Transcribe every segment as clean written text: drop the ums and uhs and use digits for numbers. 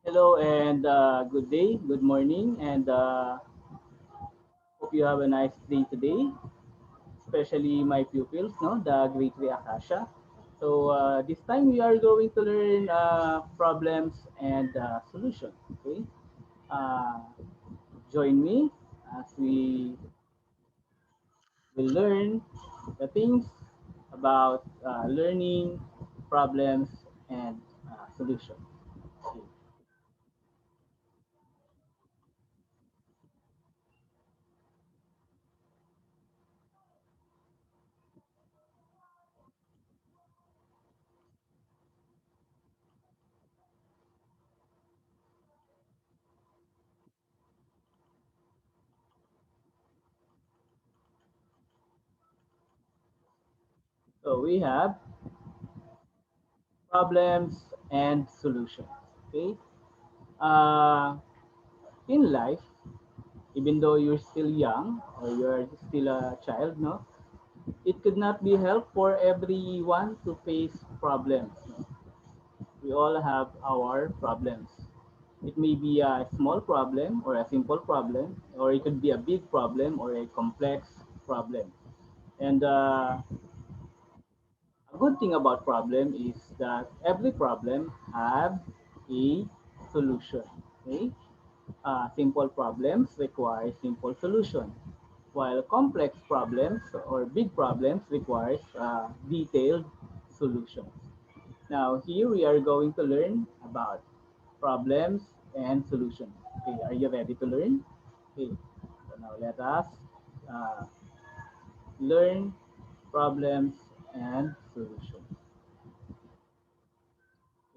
Hello and good day, good morning, and hope you have a nice day today, especially my pupils, no, the grade 3 Akasha. So this time we are going to learn problems and solutions. Okay, uh, join me as we will learn the things about learning problems and solutions. Okay. So we have problems and solutions. Okay. Uh, in life, even though you're still young or you're still a child, no, it could not be helped for everyone to face problems. No? We all have our problems. It may be a small problem or a simple problem, or it could be a big problem or a complex problem. And a good thing about problem is that every problem have a solution. Okay? Simple problems require simple solution, while complex problems or big problems requires detailed solutions. Now here we are going to learn about problems and solutions. Okay, are you ready to learn? Okay, so now let us uh, learn problems and solutions.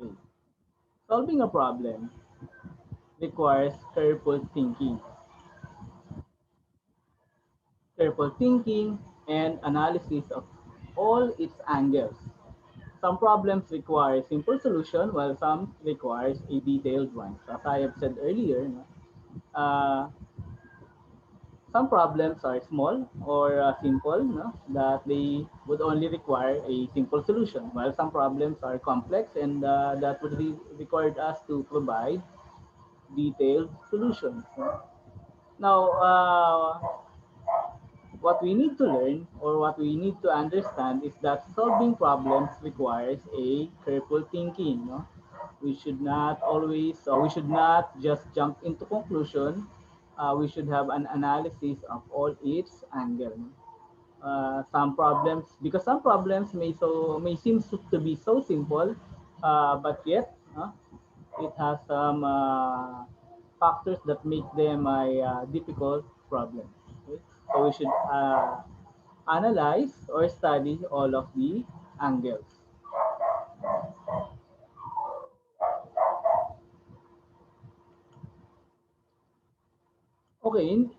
Okay. Solving a problem requires careful thinking and analysis of all its angles. Some problems require simple solution while some requires a detailed one. So as I have said earlier, no, uh, some problems are small or simple, no, that they would only require a simple solution, while some problems are complex and that would require us to provide detailed solutions. No? Now, what we need to learn or what we need to understand is that solving problems requires a careful thinking. No? We should not just jump into conclusion. We should have an analysis of all its angle. Some problems, because some problems may seem to be so simple, but yet it has some factors that make them a difficult problem. Okay? So we should analyze or study all of the angles. Okay,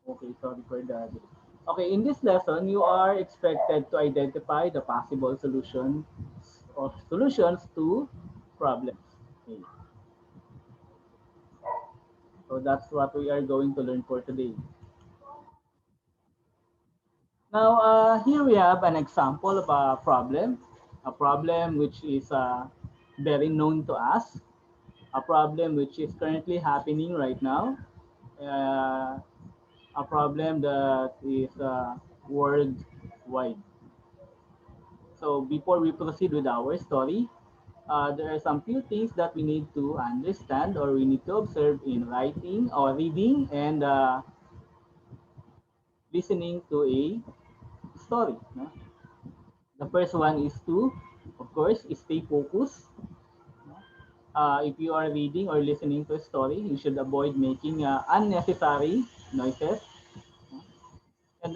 okay, sorry for that. Okay, in this lesson, you are expected to identify the possible solutions to problems. Okay, so that's what we are going to learn for today. Now, here we have an example of a problem which is very known to us, a problem which is currently happening right now, uh, a problem that is worldwide. So before we proceed with our story, there are some few things that we need to understand or we need to observe in writing or reading and listening to a story. No? The first one is to, of course, stay focused. If you are reading or listening to a story, you should avoid making unnecessary noises. And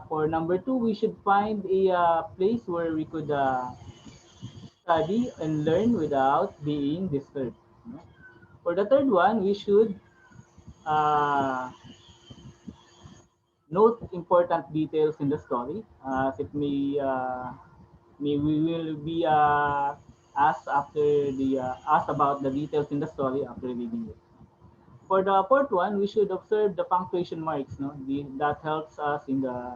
for number two, we should find a place where we could study and learn without being disturbed. For the third one, we should uh, note important details in the story, as it may we will be ask about the details in the story after reading it. For the fourth one, we should observe the punctuation marks. No, that helps us in the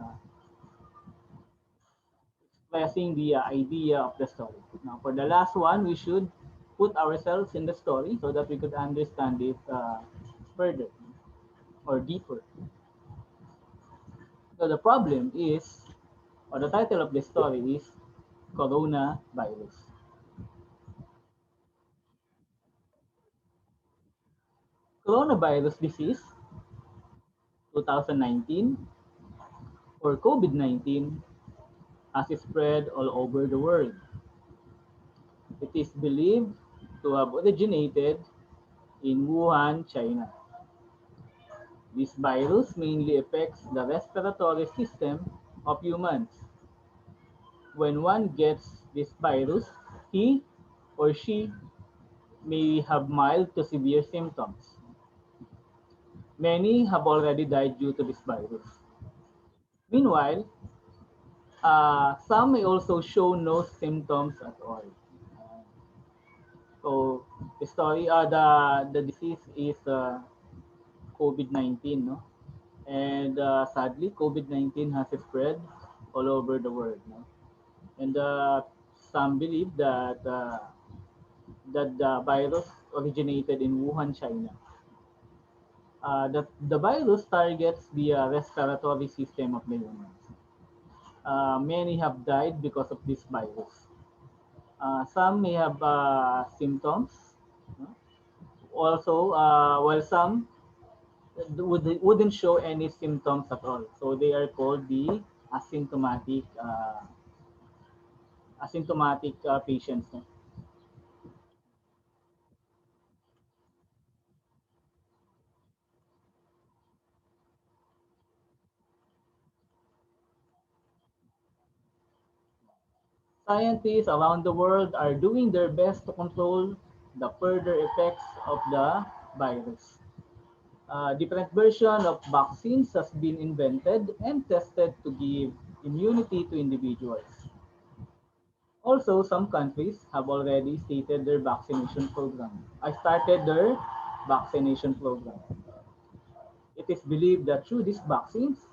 expressing the idea of the story. Now, for the last one, we should put ourselves in the story so that we could understand it further or deeper. So the problem is, or the title of the story is coronavirus. Coronavirus disease 2019 or COVID-19 has spread all over the world. It is believed to have originated in Wuhan, China. This virus mainly affects the respiratory system of humans. When one gets this virus, he or she may have mild to severe symptoms. Many have already died due to this virus. Meanwhile, some may also show no symptoms at all. So the story, the disease is COVID-19, no? And sadly, COVID-19 has spread all over the world, no? And some believe that the virus originated in Wuhan, China. The virus targets the respiratory system of the humans. Many have died because of this virus. Some may have symptoms. No? Also, while some wouldn't show any symptoms at all. So they are called the asymptomatic patients. No? Scientists around the world are doing their best to control the further effects of the virus. Different version of vaccines has been invented and tested to give immunity to individuals. Also, some countries have already stated their vaccination program. I started their vaccination program. It is believed that through these vaccines,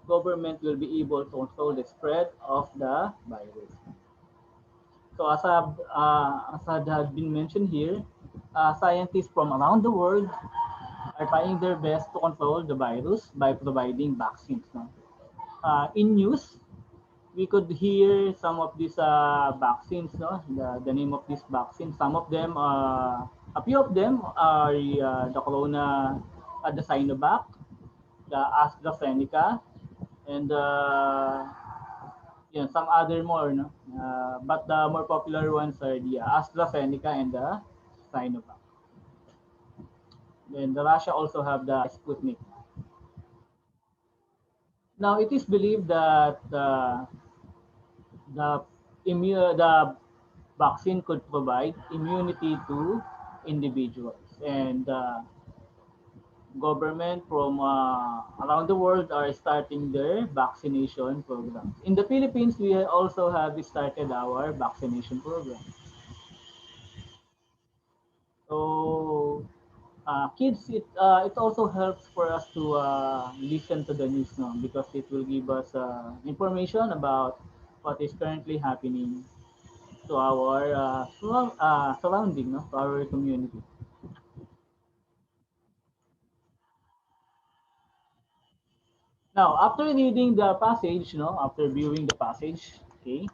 government will be able to control the spread of the virus. So as had been mentioned here, scientists from around the world are trying their best to control the virus by providing vaccines. No? In news, we could hear some of these vaccines, no? The name of these vaccines. Some of them, a few of them are the Corona, the Sinovac, the AstraZeneca, and some other more. No? But the more popular ones are the AstraZeneca and the Sinovac. Then the Russia also have the Sputnik. Now it is believed that the the vaccine could provide immunity to individuals, and government from around the world are starting their vaccination programs. In the Philippines, we also have started our vaccination program. So kids, it also helps for us to listen to the news now because it will give us information about what is currently happening to our surrounding, no, to our community. Now, after reading the passage, no, after viewing the passage, okay,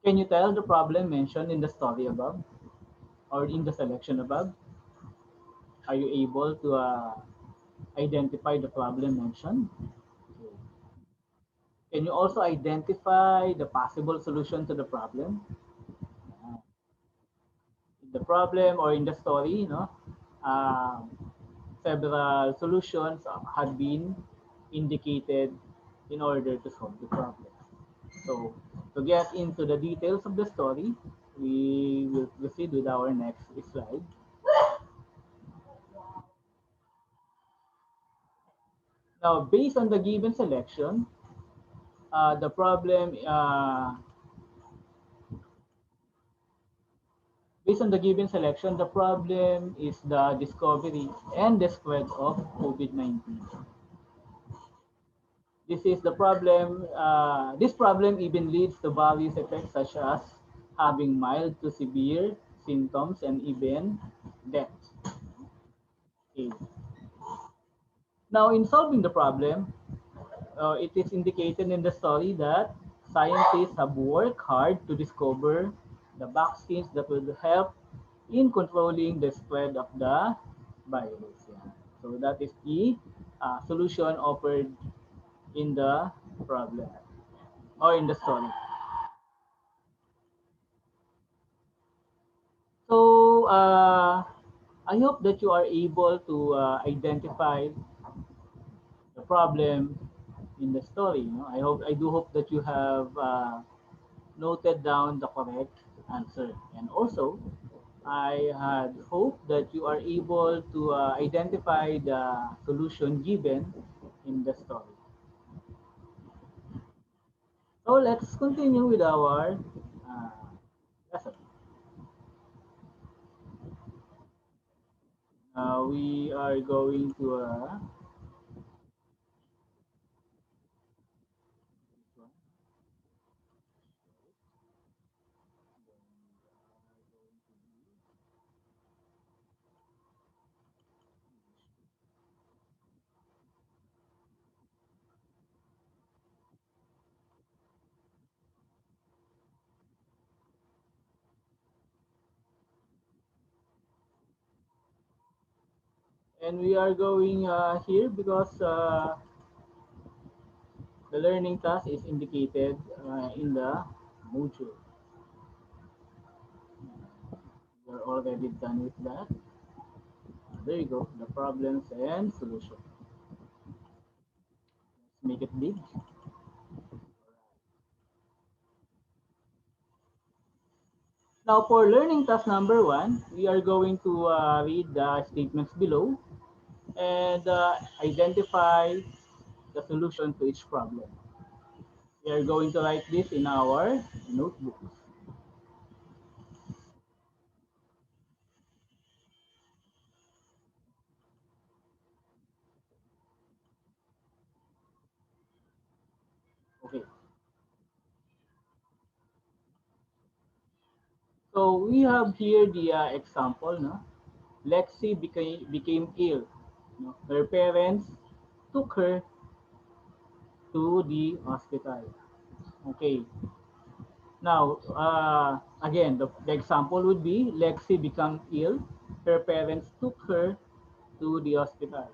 can you tell the problem mentioned in the story above or in the selection above? Are you able to identify the problem mentioned? Okay. Can you also identify the possible solution to the problem? Uh, the problem or in the story, um, several solutions had been indicated in order to solve the problem. So, to get into the details of the story, we will proceed with our next slide. Now, based on the given selection, the problem Based on the given selection, the problem is the discovery and the spread of COVID-19. This is the problem. This problem even leads to various effects such as having mild to severe symptoms and even death. Okay. Now, in solving the problem, it is indicated in the story that scientists have worked hard to discover the vaccines that will help in controlling the spread of the virus. Yeah. So that is the solution offered in the problem or in the story. So I hope that you are able to identify the problem in the story. You know? I do hope that you have noted down the correct answer. And also, I had hoped that you are able to identify the solution given in the story. So let's continue with our lesson. We are going to and we are going here because the learning task is indicated in the module. We're already done with that. There you go, the problems and solution. Let's make it big. Now for learning task number one, we are going to read the statements below and identify the solution to each problem. We are going to write this in our notebooks. Okay, so we have here the example. No? Lexi became ill. No? Her parents took her to the hospital. Okay, now again, the example would be Lexi became ill. Her parents took her to the hospital.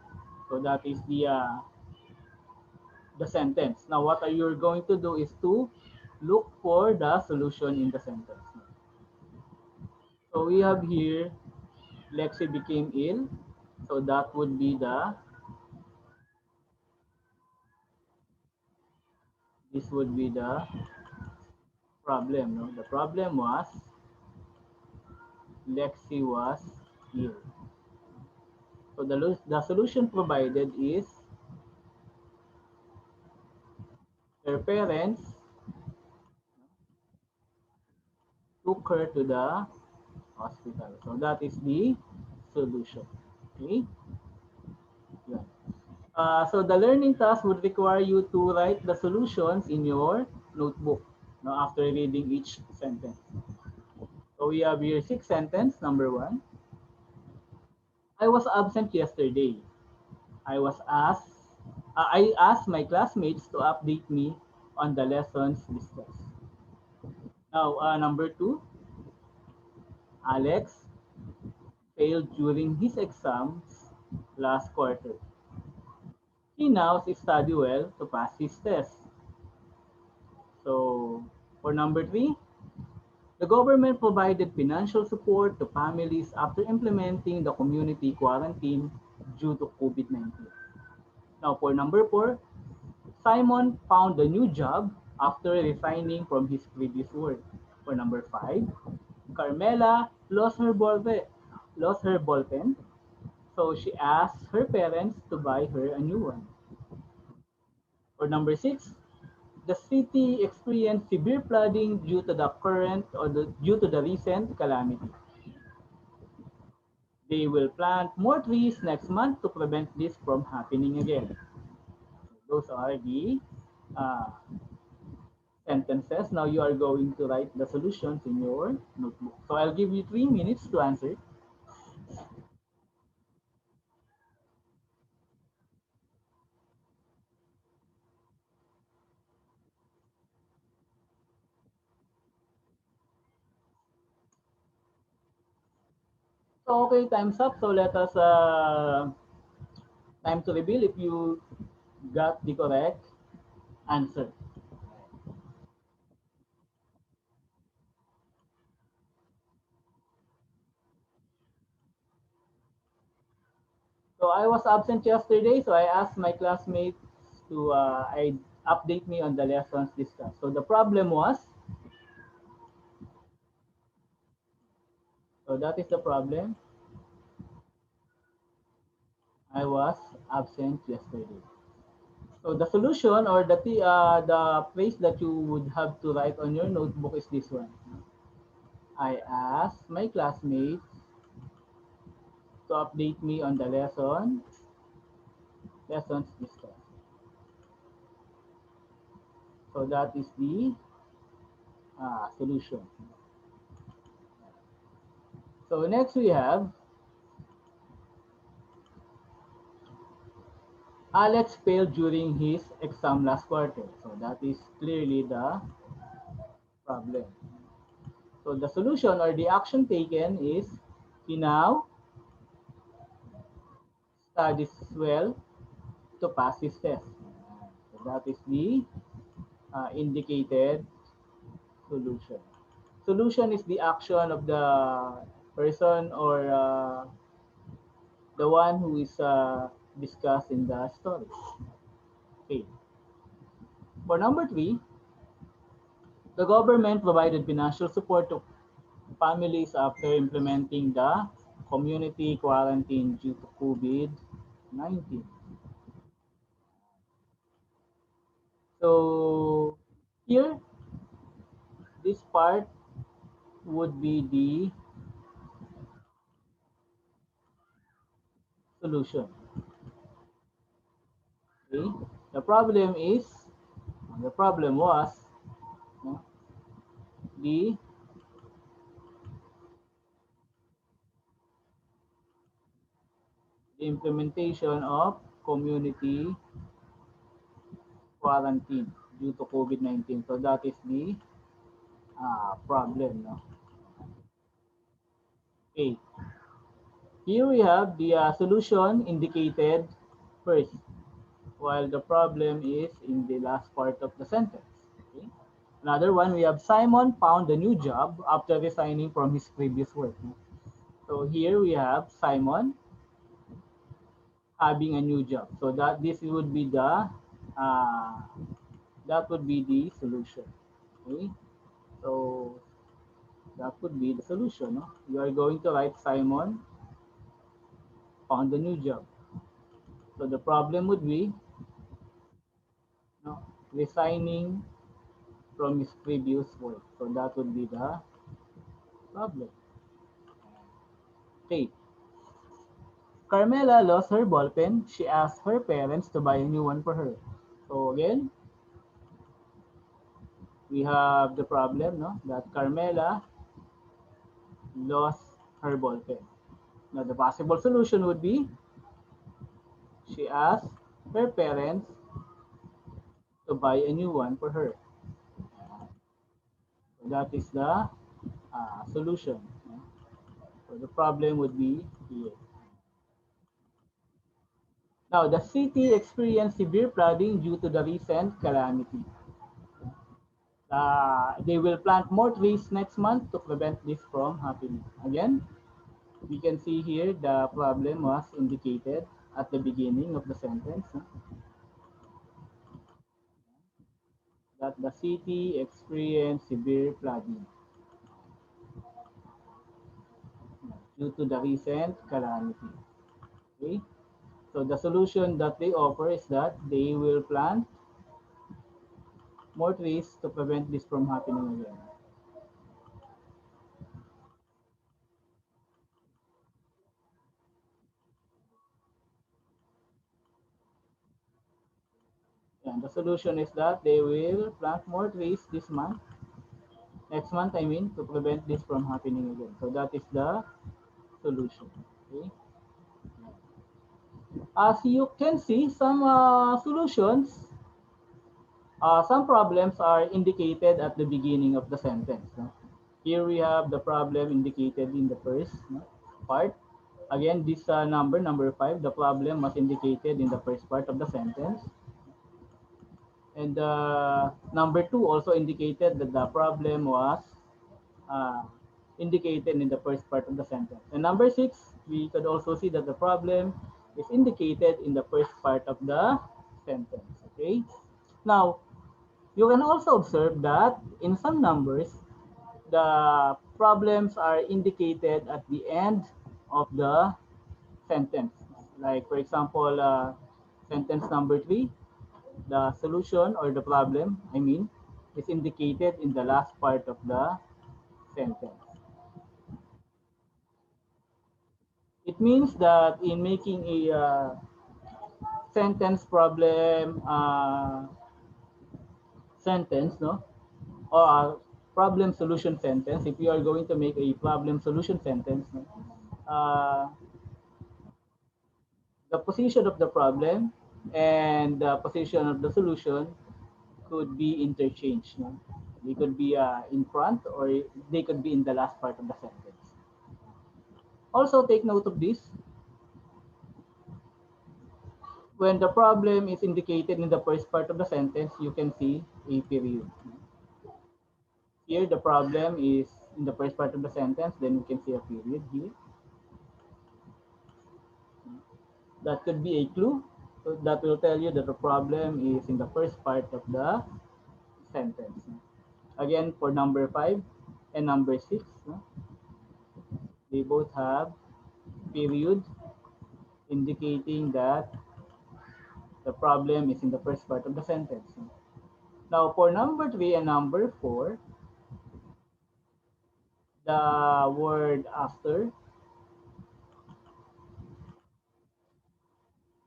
So that is the sentence. Now what are you going to do is to look for the solution in the sentence. So we have here Lexi became ill. So that would be this would be the problem. No? The problem was Lexi was ill. So the solution provided is her parents took her to the hospital. So that is the solution. Okay. Yeah. So the learning task would require you to write the solutions in your notebook after reading each sentence. So we have here six sentence. Number one, I was absent yesterday. I was asked, I asked my classmates to update me on the lessons discussed. Now, number two, Alex failed during his exams last quarter. He now studies well to pass his test. So, for number three, the government provided financial support to families after implementing the community quarantine due to COVID-19. Now, for number four, Simon found a new job after resigning from his previous work. For number five, Carmela lost her ball pen, so she asked her parents to buy her a new one. For number six, the city experienced severe flooding due to the recent calamity. They will plant more trees next month to prevent this from happening again. Those are the uh, sentences. Now you are going to write the solutions in your notebook. So I'll give you 3 minutes to answer. So okay, time's up. So let us time to reveal if you got the correct answer. So I was absent yesterday, so I asked my classmates to update me on the lessons discussed. So the problem was, so that is the problem. I was absent yesterday. So the solution or the phrase that you would have to write on your notebook is this one. I asked my classmates to update me on the lessons discussed. So that is the solution. So next we have Alex failed during his exam last quarter. So that is clearly the problem. So the solution or the action taken is he now studies well to pass his test. So that is the indicated solution. Solution is the action of the person or the one who is discussed in the story. Okay. For number three, the government provided financial support to families after implementing the community quarantine due to COVID-19. So here, this part would be the solution. Okay. The problem is, the problem was no, the implementation of community quarantine due to COVID-19. So that is the problem. No? Okay. Here we have the solution indicated first, while the problem is in the last part of the sentence. Okay. Another one, we have Simon found a new job after resigning from his previous work. So here we have Simon having a new job. So that this would be the uh, that would be the solution. Okay. So that would be the solution. No? You are going to write Simon found a new job. So the problem would be no, resigning from his previous work. So that would be the problem. Okay. Carmela lost her ballpen. She asked her parents to buy a new one for her. So again, we have the problem, no, that Carmela lost her ballpen. Now the possible solution would be she asked her parents to buy a new one for her. So that is the solution. So the problem would be here. Now, the city experienced severe flooding due to the recent calamity. They will plant more trees next month to prevent this from happening. Again, we can see here the problem was indicated at the beginning of the sentence that the city experienced severe flooding due to the recent calamity. Okay, so the solution that they offer is that they will plant more trees to prevent this from happening again. And the solution is that they will plant more trees this month, next month, I mean, to prevent this from happening again. So that is the solution. Okay. As you can see, some solutions, some problems are indicated at the beginning of the sentence. No? Here we have the problem indicated in the first, no, part. Again, this number 5, the problem was indicated in the first part of the sentence. And number 2 also indicated that the problem was uh, indicated in the first part of the sentence. And number 6, we could also see that the problem is indicated in the first part of the sentence. Okay. Now, you can also observe that in some numbers, the problems are indicated at the end of the sentence. Like, for example, sentence number 3, the solution or the problem, I mean, is indicated in the last part of the sentence. It means that in making a sentence problem sentence, no, or a problem solution sentence, if you are going to make a problem solution sentence, no, uh, the position of the problem and the position of the solution could be interchanged. No? They could be in front or they could be in the last part of the sentence. Also, take note of this. When the problem is indicated in the first part of the sentence, you can see a period. Here, the problem is in the first part of the sentence, then you can see a period here. That could be a clue. So that will tell you that the problem is in the first part of the sentence. Again, for number 5 and number 6, they both have period indicating that the problem is in the first part of the sentence. Now, for number 3 and number 4, the word after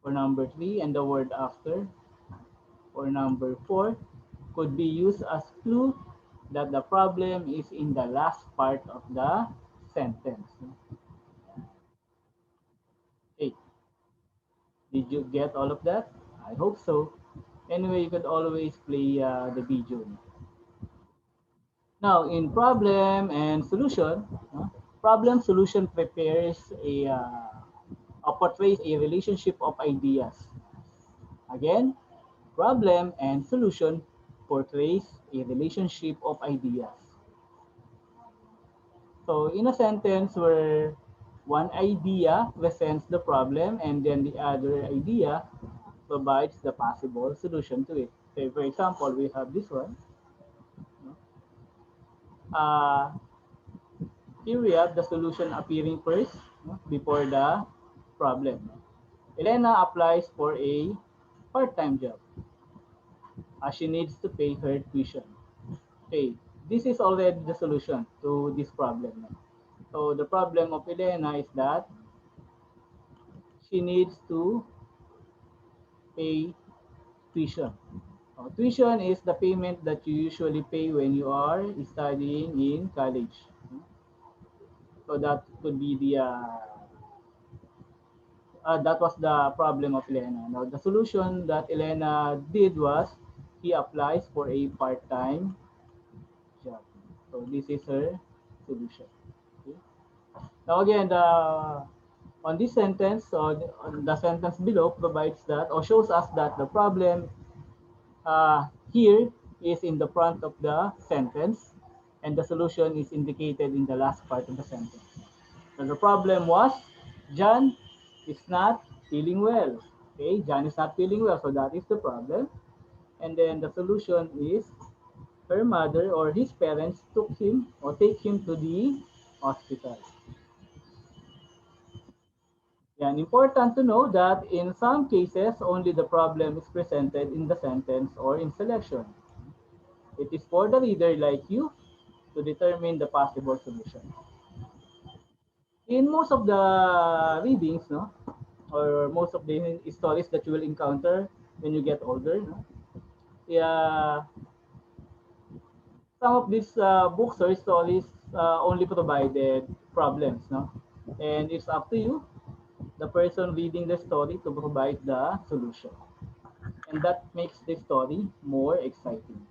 for number 3 and the word after for number 4 could be used as clue that the problem is in the last part of the sentence. Hey, did you get all of that? I hope so. Anyway, you could always play the video. Now, in problem and solution, problem solution prepares portrays a relationship of ideas. Again, problem and solution portrays a relationship of ideas. So in a sentence where one idea presents the problem and then the other idea provides the possible solution to it. Say, for example, we have this one. Uh, Here we have the solution appearing first, before the problem. Elena applies for a part-time job as she needs to pay her tuition. Okay, this is already the solution to this problem. So the problem of Elena is that she needs to pay tuition. Tuition is the payment that you usually pay when you are studying in college. So that could be the that was the problem of Elena. Now the solution that Elena did was he applies for a part-time job. So this is her solution. Okay. Now again, on this sentence, or the sentence below provides that or shows us that the problem here is in the front of the sentence and the solution is indicated in the last part of the sentence. So the problem was John is not feeling well. Okay, John is not feeling well, so that is the problem. And then the solution is her mother or his parents took him or take him to the hospital. Yeah, and important to know that in some cases, only the problem is presented in the sentence or in selection. It is for the reader like you to determine the possible solution. In most of the readings, no, or most of the stories that you will encounter when you get older, no, Yeah, some of these books or stories only provided problems, no? And it's up to you, the person reading the story, to provide the solution. And that makes the story more exciting.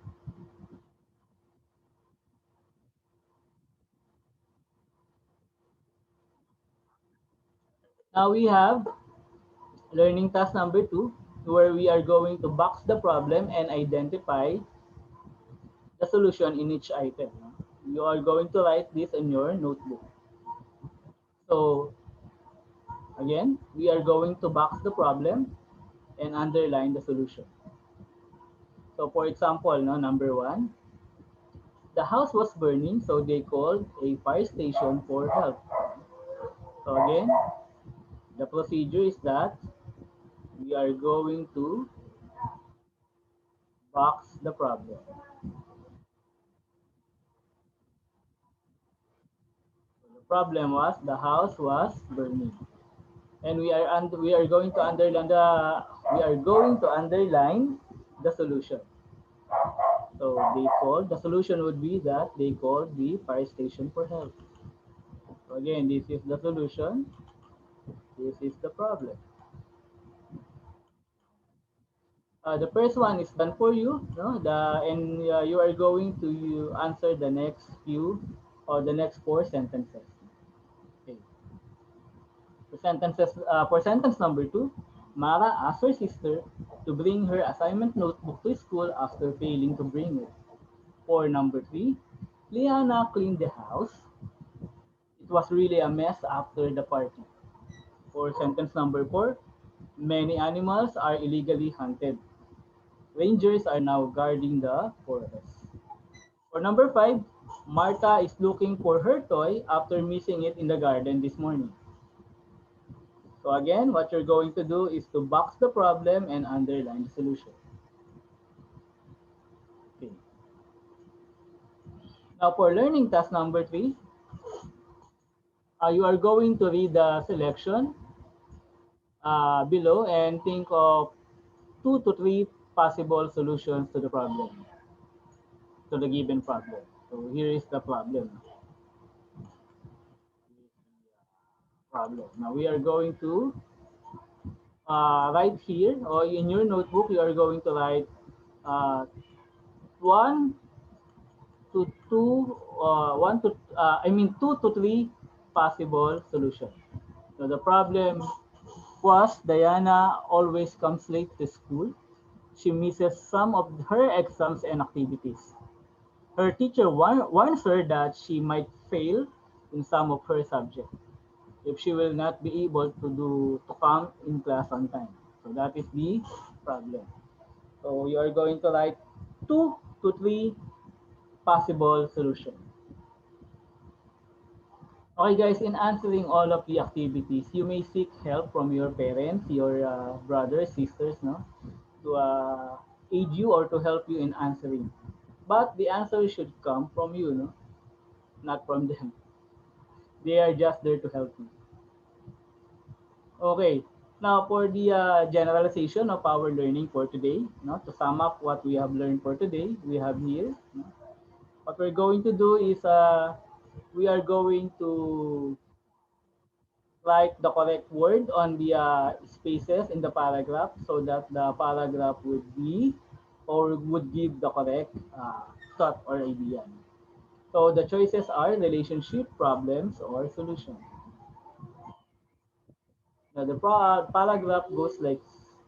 Now we have learning task number two, where we are going to box the problem and identify the solution in each item. You are going to write this in your notebook. So again, we are going to box the problem and underline the solution. So for example, no, number one, the house was burning, so they called a fire station for help. So again, the procedure is that we are going to box the problem. The problem was the house was burning, and we are going to underline the solution. So the solution would be that they called the fire station for help. So again, this is the solution. This is the problem. The first one is done for you, no? And you are going to answer the next few or the next four sentences. Okay. For sentence number two, Mara asked her sister to bring her assignment notebook to school after failing to bring it. For number three, Liana cleaned the house. It was really a mess after the party. For sentence number four, many animals are illegally hunted. Rangers are now guarding the forest. For number five, Martha is looking for her toy after missing it in the garden this morning. So again, what you're going to do is to box the problem and underline the solution. Okay. Now for learning task number three, you are going to read the selection below and think of two to three possible solutions to the problem, to the given problem. So here is the problem. Now we are going to write here, or in your notebook, you are going to write uh, one to two, two to three possible solutions. So the problem was Diana always comes late to school. She misses some of her exams and activities. Her teacher warns her that she might fail in some of her subjects if she will not be able to come in class on time. So that is the problem. So you are going to write two to three possible solutions. Okay, guys, in answering all of the activities, you may seek help from your parents, your brothers, sisters, no, to aid you or to help you in answering. But the answer should come from you, no, not from them. They are just there to help you. Okay, now for the generalization of our learning for today, no, to sum up what we have learned for today, we have here. No, what we're going to do is we are going to write the correct word on the spaces in the paragraph so that the paragraph would be or would give the correct thought or idea. So the choices are relationship, problems, or solution. Now the paragraph goes like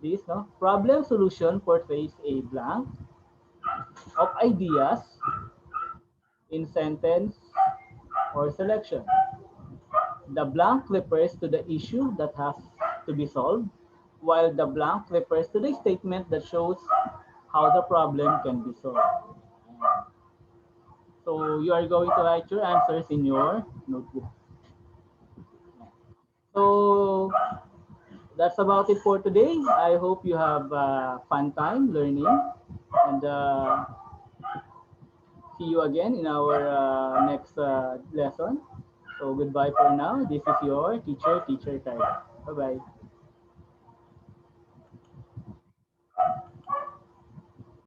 this, no? Problem solution portrays a blank of ideas in sentence or selection. The blank refers to the issue that has to be solved, while the blank refers to the statement that shows how the problem can be solved. So you are going to write your answers in your notebook. So that's about it for today. I hope you have fun time learning, and see you again in our next lesson. So goodbye for now. This is your teacher, Teacher Tyler. Bye-bye.